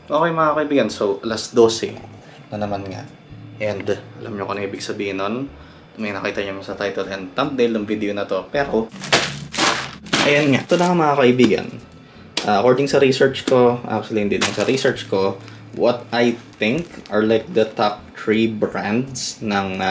Okay mga kaibigan, so alas 12 na naman nga. And alam nyo kung ano ibig sabihin nun. May nakita nyo sa title and thumbnail ng video na to. Pero, ayan nga. Ito na nga mga kaibigan. According sa research ko, actually hindi lang sa research ko, what I think are like the top 3 brands ng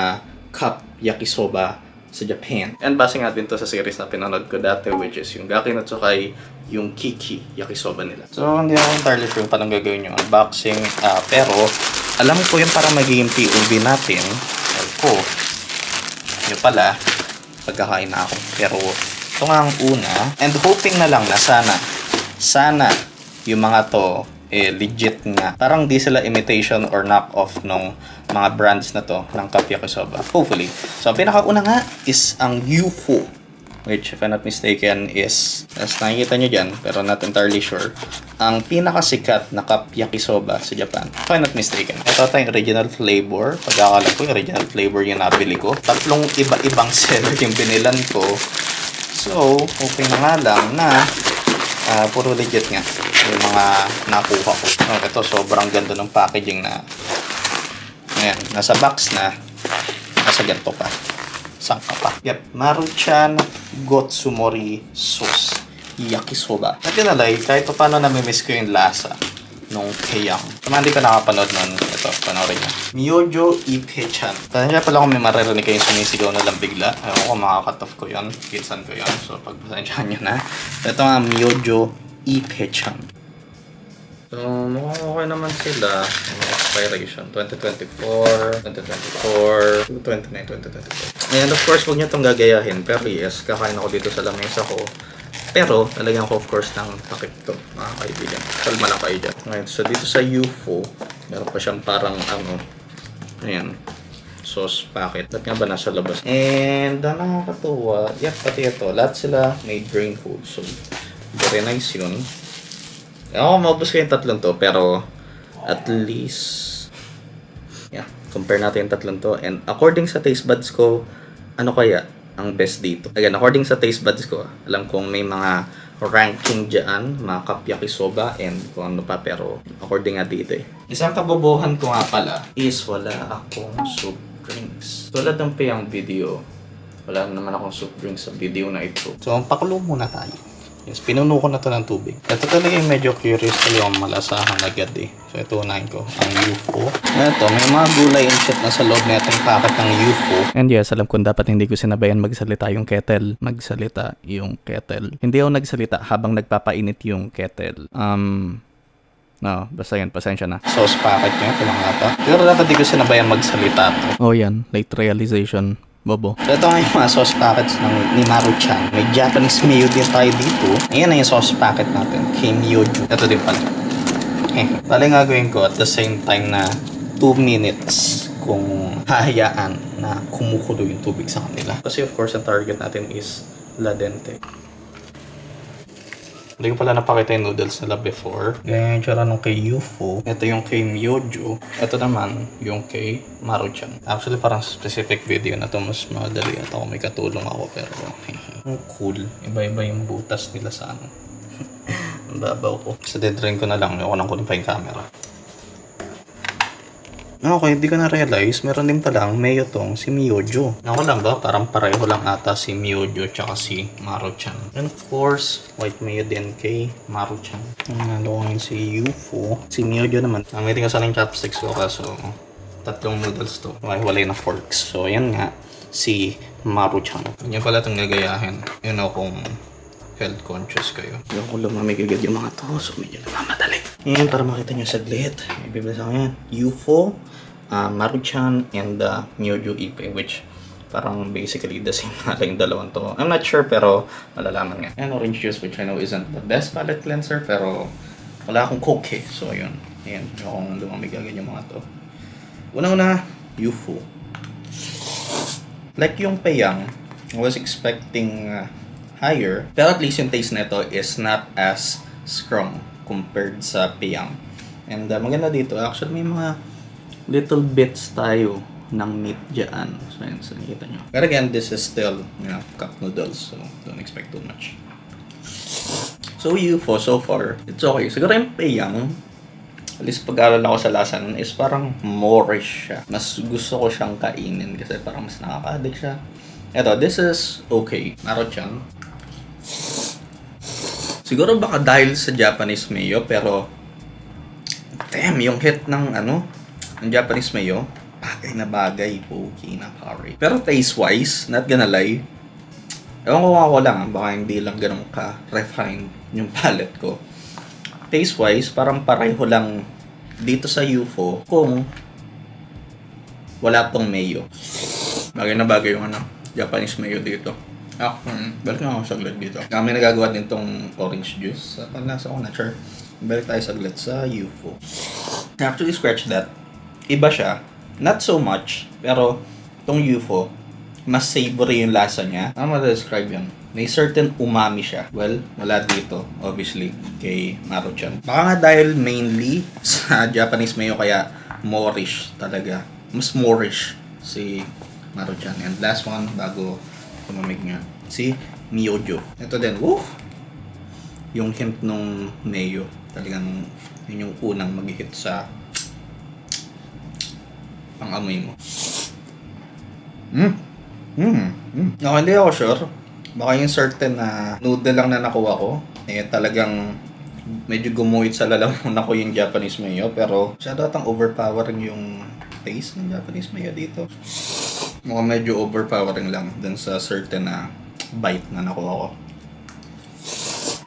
cup yakisoba sa Japan. And base nga din to sa series na pinanood ko dati, which is yung Gaki no Tsukai, yung Kiki yakisoba nila. So hindi ako entirely sure paano gagawin yung unboxing, pero alam ko yung para magiging POV natin. Ko yun pala pagkakain na ako, pero ito nga ang una, and hoping na lang na sana yung mga to legit nga. Parang di sila imitation or knock-off nung mga brands na to ng cup yakisoba. Hopefully. So, pinakauna nga is ang UFO. Which, if I'm not mistaken, is, as nakikita nyo dyan, pero not entirely sure, ang pinakasikat na cup yakisoba sa Japan. If I'm not mistaken. Ito tayong original flavor. Pagkakala ko, yung original flavor yung nabili ko. 3 iba-ibang seller yung binilan ko. So, hoping na nga lang na puro legit nga yung mga nakuha ko. Ito, sobrang ganda ng packaging na ayan, nasa box na nasa ganito pa. Sangka pa. Yep, Maruchan Gotsumori Sauce Yakisoba. Natinalay, kahit pa paano namimiss ko yung lasa nung keyang. Kung hindi ko nakapanood nun, ito, panoorin nyo. Myojo Ipechan. Kaya pala kung may maririnig kayong sumisigaw na lang bigla. Ewan ko, makaka-cut off ko yun. Pinsan ko yun. So, pagpasensyahan nyo na. Ito nga, Myojo Ipechan. So, mukhang okay naman sila. Expiration, 2024, 2024, 2029, 2024. And of course, huwag nyo itong gagayahin. Pero yes, kakain ako dito sa lamesa ko. Pero, lalagyan ko of course ng takip to, mga kaibigan. Kalma lang kayo dyan. Ngayon, so dito sa UFO, meron pa siyang parang ayan, sauce packet. Lahat nga ba nasa labas? And, nakakatuwa. Yep, pati ito. Lahat sila made brain food. So, very nice yun. Ako, maubos ko yung tatlong to, pero at least, yeah, compare natin yung tatlong to. And according sa taste buds ko, ano kaya ang best dito? Again, according sa taste buds ko, alam kong may mga ranking dyan, mga cup yakisoba, and kung ano pa, pero according nga dito Isang kabobohan ko nga pala is wala akong soup drinks. Tulad ng payang video, wala naman akong soup drinks sa video na ito. So, pakulo muna tayo. Yes, pinuno ko na to ng tubig. Ito talaga yung medyo curious talaga yung malasahan agad So, ito unahin ko. Ang UFO. Ito, may mga gulay and shit na sa loob na itong packet ng UFO. And yes, alam ko dapat hindi ko sinabayan magsalita yung kettle. Hindi ako nagsalita habang nagpapainit yung kettle. No, basta yun, pasensya na. Sauce packet nyo, ito lang ata. Pero dapat hindi ko sinabayan magsalita to. Oh yan, late realization. Bobo. So, ito nga yung mga sauce packets ni Maruchan. May Japanese mayo din tayo dito. Ayan na yung sauce packet natin. Kay Myojo. Ito din pala. Bali nga gawin ko at the same time na 2 minutes kung hahayaan na kumukulo yung tubig sa kanila. Kasi of course, ang target natin is la dente. Hindi ko pala napakita yung noodles nila before. Ganyan yung tsura nung kay UFO. Ito yung kay Myojo. Ito naman yung kay Maruchan. Actually, parang specific video na to. Mas madali at ako may katulong ako. Pero cool. Iba-iba yung butas nila sa ano. Ang babaw ko. Sa dead-drain ko na lang. Ako nang kunin pa yung camera. Okay, hindi ko na-realize. Meron din palang mayo tong si Myojo. Ako lang ba? Parang pareho lang ata si Myojo tsaka si Maruchan. And of course, white mayo din kay Maruchan. Nalawangin si UFO. Si Myojo naman. Namitin ko sana yung chopsticks ko kaso 3 noodles to. Walay na forks. So, yan nga. Si Maruchan. Yan pala itong gagayahin. Yun ako kung health conscious kayo. Yung ko lumamigagad yung mga to. So, medyo namamadali. Yan, para makita nyo saglit. Ibibigay sa akin yan. UFO, Maruchan, and Myojo Ipe, which parang basically the same na yung dalawang to. I'm not sure, pero malalaman nga. And orange juice, which I know isn't the best palate cleanser, pero wala akong coke So, yun. Ayan, yung lumamigagad yung mga to. Una-una, UFO. Like yung payang, I was expecting higher, pero at least yung taste nito is not as strong compared sa payang. And maganda dito, actually may mga little bits tayo ng meat dyan. So yun, so nakita nyo. But again, this is still, cup noodles, so don't expect too much. So UFO, so far, it's okay. Siguro yung payang, at least pag-aaral ako sa lasa nun, is parang moreish siya. Mas gusto ko siyang kainin kasi parang mas nakaka-addict siya. Eto, this is okay. Maruchan. Siguro baka dahil sa Japanese mayo, pero damn, yung hit ng ng Japanese mayo, bagay na bagay, okay na pare. Pero taste-wise, not gonna lie, ewan ko ako lang, baka hindi lang ganun ka-refined yung palate ko. Taste-wise, parang pareho lang dito sa UFO kung wala tong mayo. Bagay na bagay yung Japanese mayo dito. Balik na ako saglit dito. Kami nagagawa din tong orange juice. Sa panlasa ko na sure. Balik tayo saglit sa UFO. Actually, scratch that. Iba siya. Not so much. Pero, tong UFO, mas savory yung lasa niya. Ano ma-describe yun? May certain umami siya. Well, wala dito, obviously, kay Maruchan. Baka nga dahil mainly sa Japanese mayo, kaya moreish talaga. Mas moreish si Maruchan. And last one, bago tumamig nga, si Myojo. Ito din, woof! Yung hint nung mayo. Talagang yun yung unang mag-hit sa pang-amoy mo. No, hindi ako sure. Baka yung certain na noodle lang na nakuha ko, talagang medyo gumuhit sa lalamunan ko yung Japanese mayo. Pero masyado atang overpowering yung taste ng Japanese mayo dito. Mukhang medyo overpowering lang dun sa certain na bite na nakuha ko.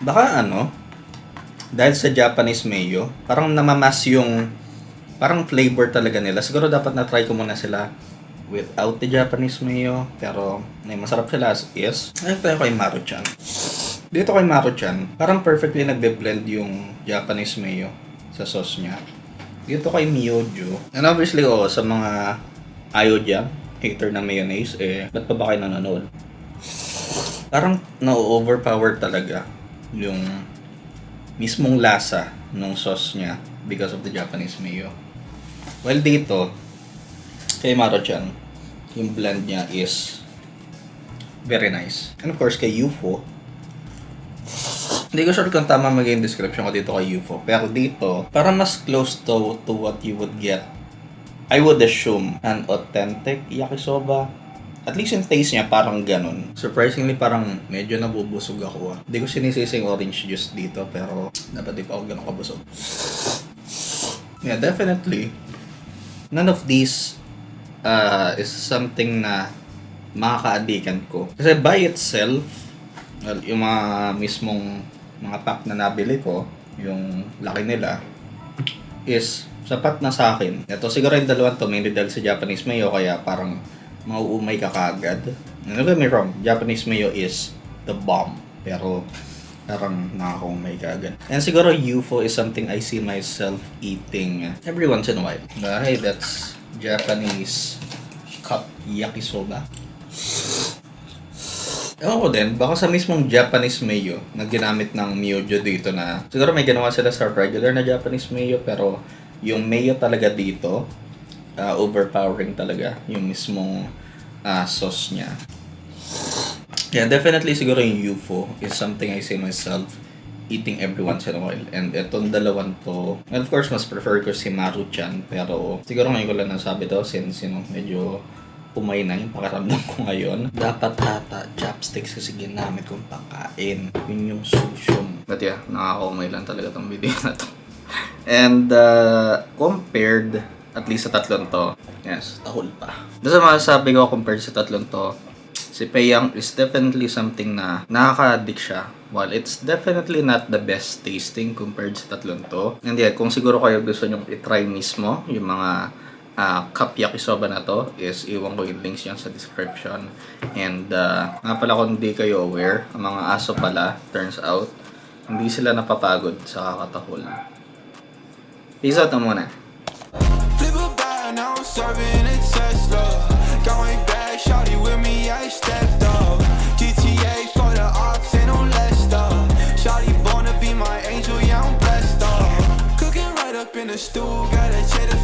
Baka dahil sa Japanese mayo, parang namamas yung parang flavor talaga nila. Siguro dapat na-try ko muna sila without the Japanese mayo. Pero masarap sila as is. Ayun tayo kay Maruchan. Dito kay Maruchan, parang perfectly nagbe-blend yung Japanese mayo sa sauce niya. Dito kay Myojo, and obviously sa mga ayaw dyan, hater ng mayonnaise, ba't pa ba kayo nanonood? Parang na-overpower talaga yung mismong lasa ng sauce niya because of the Japanese mayo. Well, dito, kay Maruchan, yung blend niya is very nice. And of course, kay UFO, hindi ko sure kung tama maging description ko dito kay UFO. Pero dito, parang mas close to what you would get, I would assume, an authentic yakisoba. At least yung taste niya parang ganun. Surprisingly, parang medyo nabubusog ako. Hindi ko sinisising orange juice dito, pero dapat di pa ako ganun kabusog. Yeah, definitely, none of these is something na makaka-addikan ko. Kasi by itself, well, yung mga mismong mga pack na nabili ko, yung laki nila, is sapat na sa akin. Ito siguro yung dalawang to, mainly dahil sa Japanese mayo, kaya parang mauumay ka kagad. Don't get me wrong, Japanese mayo is the bomb. Pero parang nakakaumay kagad. And siguro UFO is something I see myself eating every once in a while. Hey, that's Japanese cup yakisoba. Ewan ko din, baka sa mismong Japanese mayo na ginamit ng Myojo dito na siguro may ginawa sila sa regular na Japanese mayo, pero yung mayo talaga dito, overpowering talaga yung mismong sauce niya. Yeah, definitely siguro yung UFO is something I see myself eating every once in a while. And etong dalawang to, and of course, mas prefer ko si Maruchan, pero siguro ngayon ko lang nasabi to since medyo umay na yung pakiramdam ko ngayon. Dapat ata chopsticks kasi ginamit kong pangkain. Yun yung sushum. But yeah, nakakaumay lang talaga tong video na to. And compared, at least sa tatlong to, yes, tahol pa. Doon sa masasabi ko compared sa tatlong to, si Peyang is definitely something na nakaka-addict siya. While it's definitely not the best tasting compared sa tatlong to. And yeah, kung siguro kayo gusto nyo i-try mismo yung mga cup yakisoba na to, is iwan ko yung links yan sa description. And nga pala kung hindi kayo aware, ang mga aso pala, turns out, hindi sila napapagod sa kakatahol. Peace out na muna. Flip a bag, now I'm serving a Tesla. Going back, shawty with me, I stepped up. GTA for the ops, ain't no less up. Shawty born to be my angel, yeah, I'm blessed up. Cooking right up in the stew, gotta check the